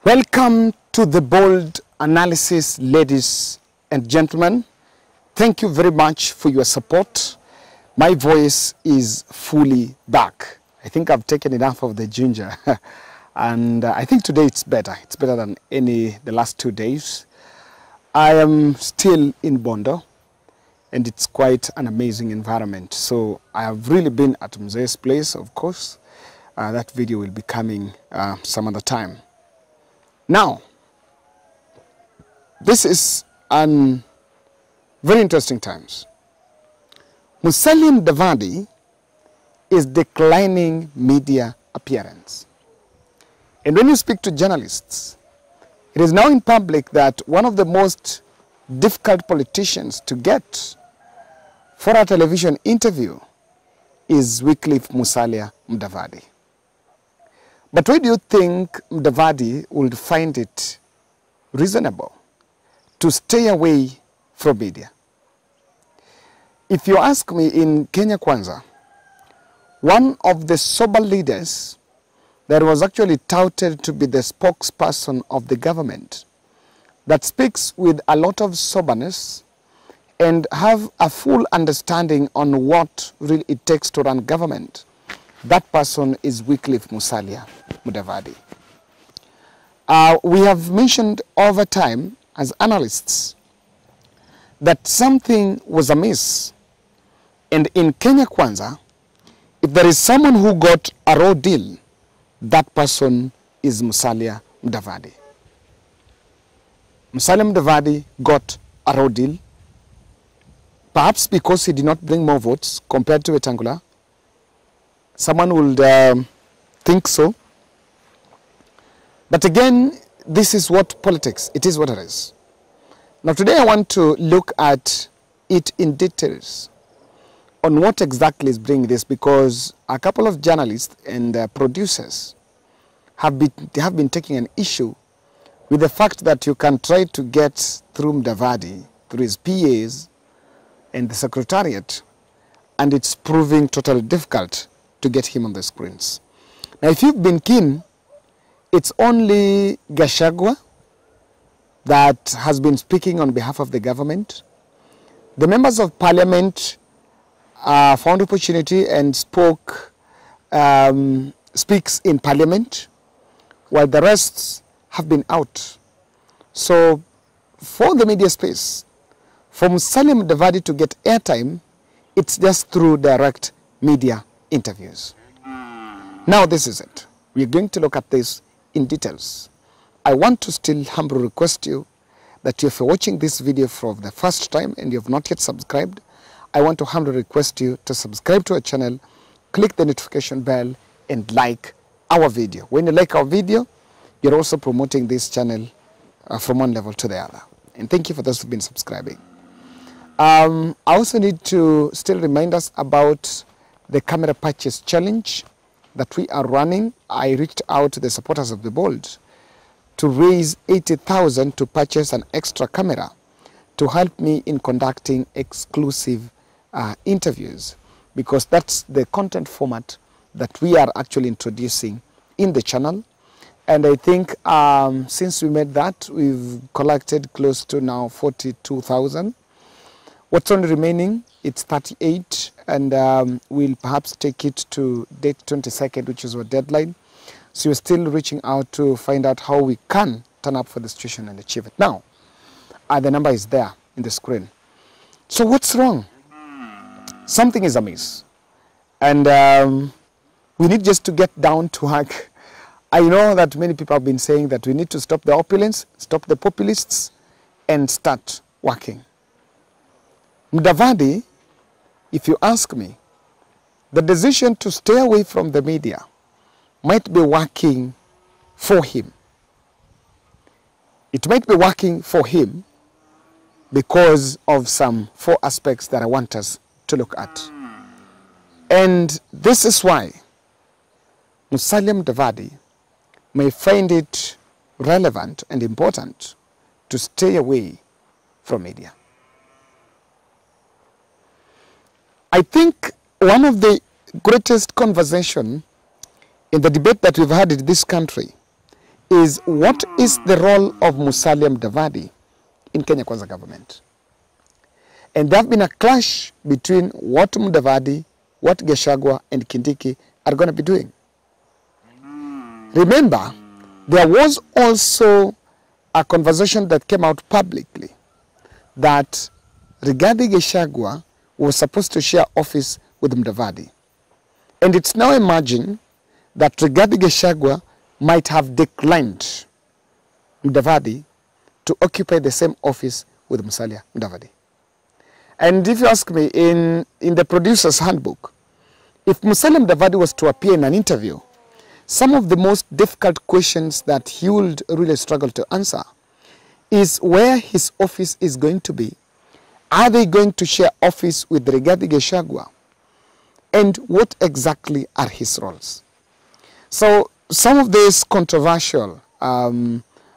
Welcome to the bold analysis, ladies and gentlemen. Thank you very much for your support. My voice is fully back. I think I've taken enough of the ginger and I think today it's better. It's better than the last 2 days. I am still in Bondo and it's quite an amazing environment. So I have really been at Mzee's place, of course. That video will be coming some other time. Now, this is an very interesting times. Mudavadi is declining media appearance. And when you speak to journalists, it is now in public that one of the most difficult politicians to get for a television interview is Wycliffe Mudavadi. But why do you think Mudavadi would find it reasonable to stay away from media? If you ask me, in Kenya Kwanza, one of the sober leaders that was actually touted to be the spokesperson of the government, that speaks with a lot of soberness and have a full understanding on what really it takes to run government, that person is Wycliffe Mudavadi. We have mentioned over time as analysts that something was amiss. And in Kenya Kwanza, if there is someone who got a raw deal, that person is Mudavadi. Mudavadi got a raw deal, perhaps because he did not bring more votes compared to Wetangula. Someone would think so. But again, this is what politics, it is what it is. Now today I want to look at it in details on what exactly is bringing this, because a couple of journalists and producers have been taking an issue with the fact that you can try to get through Mudavadi, through his PAs and the secretariat, and it's proving totally difficult to get him on the screens. Now, if you've been keen, it's only Gachagua that has been speaking on behalf of the government. The members of parliament found opportunity and speaks in parliament, while the rest have been out. So, for the media space, for Mudavadi to get airtime, it's just through direct media interviews. Now this is it. We're going to look at this in details. I want to still humbly request you that if you're watching this video for the first time and you have not yet subscribed, I want to humbly request you to subscribe to our channel, click the notification bell and like our video. When you like our video, you're also promoting this channel from one level to the other. And thank you for those who've been subscribing. I also need to still remind us about the camera purchase challenge that we are running. I reached out to the supporters of the Bold to raise 80,000 to purchase an extra camera to help me in conducting exclusive interviews, because that's the content format that we are actually introducing in the channel. And I think since we made that, we've collected close to now 42,000. What's only remaining, it's 38, and we'll perhaps take it to date 22nd, which is our deadline. So we're still reaching out to find out how we can turn up for the situation and achieve it. Now, the number is there in the screen. So what's wrong? Something is amiss. And we need just to get down to work. I know that many people have been saying that we need to stop the opulence, stop the populists, and start working. Mudavadi, if you ask me, the decision to stay away from the media might be working for him. It might be working for him because of some 4 aspects that I want us to look at. And this is why Mudavadi may find it relevant and important to stay away from media. I think one of the greatest conversation in the debate that we've had in this country is what is the role of Musalia Mudavadi in Kenya Kwanza government? And there have been a clash between what Mudavadi, what Gachagua and Kindiki are going to be doing. Remember, there was also a conversation that came out publicly that Rigathi Gachagua was supposed to share office with Mudavadi. And it's now emerging that Rigathi Gachagua might have declined Mudavadi to occupy the same office with Musalia Mudavadi. And if you ask me, in the producer's handbook, if Musalia Mudavadi was to appear in an interview, some of the most difficult questions that he would really struggle to answer is where his office is going to be. Are they going to share office with Rigathi Gachagua? And what exactly are his roles? So some of these controversial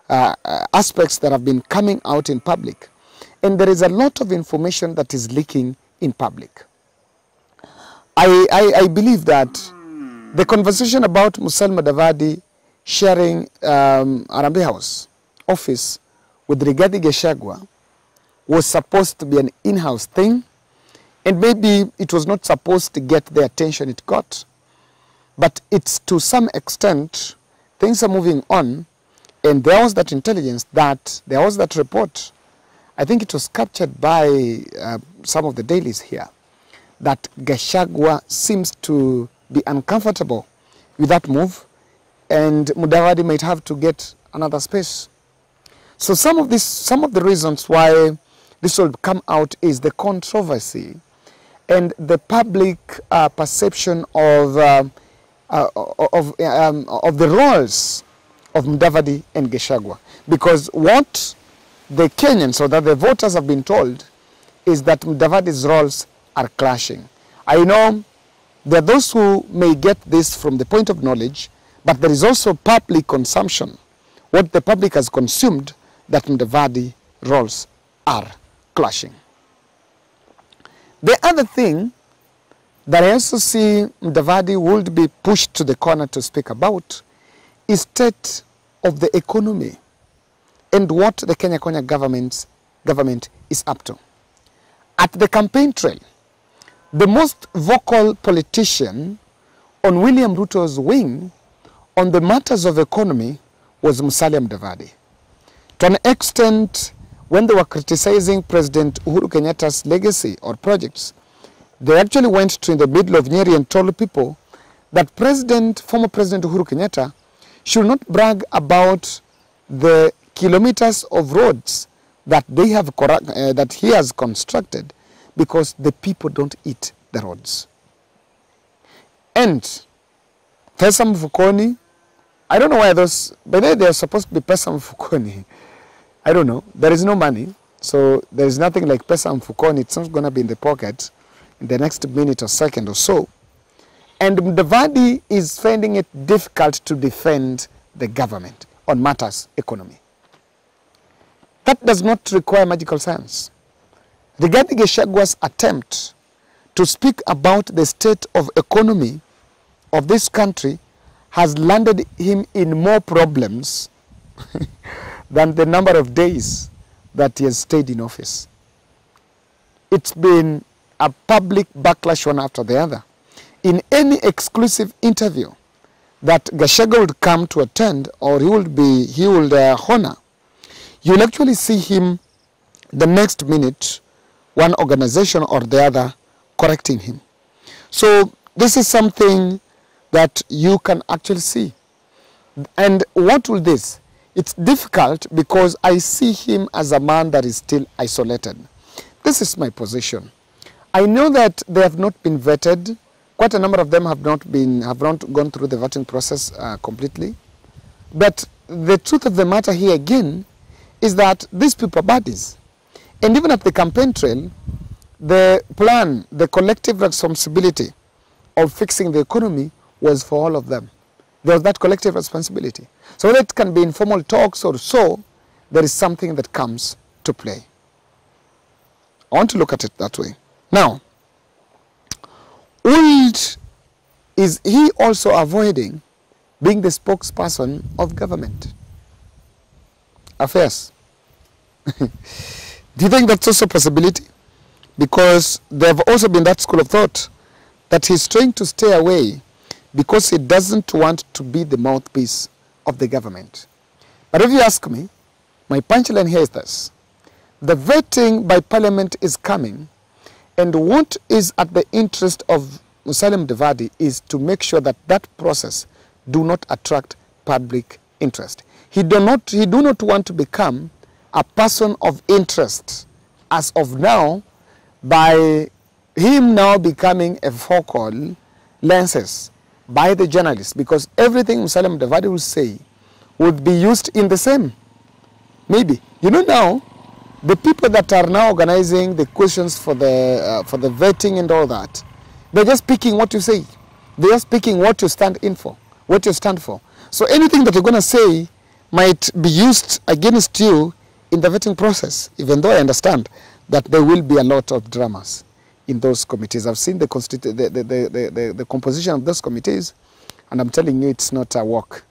aspects that have been coming out in public, and there is a lot of information that is leaking in public. I believe that the conversation about Musalia Mudavadi sharing Harambee House office with Rigathi Gachagua was supposed to be an in-house thing, and maybe it was not supposed to get the attention it got. But it's to some extent, things are moving on, and there was that intelligence, that there was that report. I think it was captured by some of the dailies here, that Gachagua seems to be uncomfortable with that move, and Mudavadi might have to get another space. So some of the reasons why this will come out is the controversy and the public perception of the roles of Mudavadi and Gachagua. Because what the Kenyans, or that the voters have been told, is that Mudavadi's roles are clashing. I know there are those who may get this from the point of knowledge, but there is also public consumption, what the public has consumed, that Mudavadi roles are clashing. The other thing that I also see Mudavadi would be pushed to the corner to speak about is state of the economy and what the Kenya Kwanza government is up to. At the campaign trail, the most vocal politician on William Ruto's wing on the matters of economy was Musalia Mudavadi. To an extent, when they were criticizing President Uhuru Kenyatta's legacy or projects, they actually went to in the middle of Nyeri and told people that former President Uhuru Kenyatta should not brag about the kilometers of roads that they have that he has constructed, because the people don't eat the roads. And pesa mfukoni, I don't know why those, but they are supposed to be pesa mfukoni. I don't know. There is no money, so there is nothing like pesa mfukoni. It's not going to be in the pocket in the next minute or second or so. And Mudavadi is finding it difficult to defend the government on matters economy. That does not require magical science. Rigathi Gachagua's attempt to speak about the state of economy of this country has landed him in more problems than the number of days that he has stayed in office. It's been a public backlash one after the other. In any exclusive interview that Gachagua would come to attend, or he would honor, you'll actually see him the next minute, one organization or the other correcting him. So this is something that you can actually see. And what will this? It's difficult because I see him as a man that is still isolated. This is my position. I know that they have not been vetted. Quite a number of them have not gone through the vetting process completely. But the truth of the matter here again is that these people are buddies. And even at the campaign trail, the plan, the collective responsibility of fixing the economy was for all of them. There was that collective responsibility. So that can be informal talks or so, there is something that comes to play. I want to look at it that way. Now, is he also avoiding being the spokesperson of government? affairs. Do you think that's also a possibility? Because there have also been that school of thought that he's trying to stay away because he doesn't want to be the mouthpiece of the government. But if you ask me, my punchline here is this. The vetting by Parliament is coming, and what is at the interest of Musalia Mudavadi is to make sure that that process do not attract public interest. He do not want to become a person of interest as of now by him now becoming a focal lenses by the journalists, because everything Musalia Mudavadi will say would be used in the same. Maybe. You know now, the people that are now organizing the questions for the vetting and all that, they're just picking what you say. They're just picking what you stand in for, what you stand for. So anything that you're going to say might be used against you in the vetting process, even though I understand that there will be a lot of dramas in those committees. I've seen the composition of those committees, and I'm telling you it's not a walk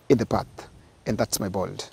in the path. And that's my bold.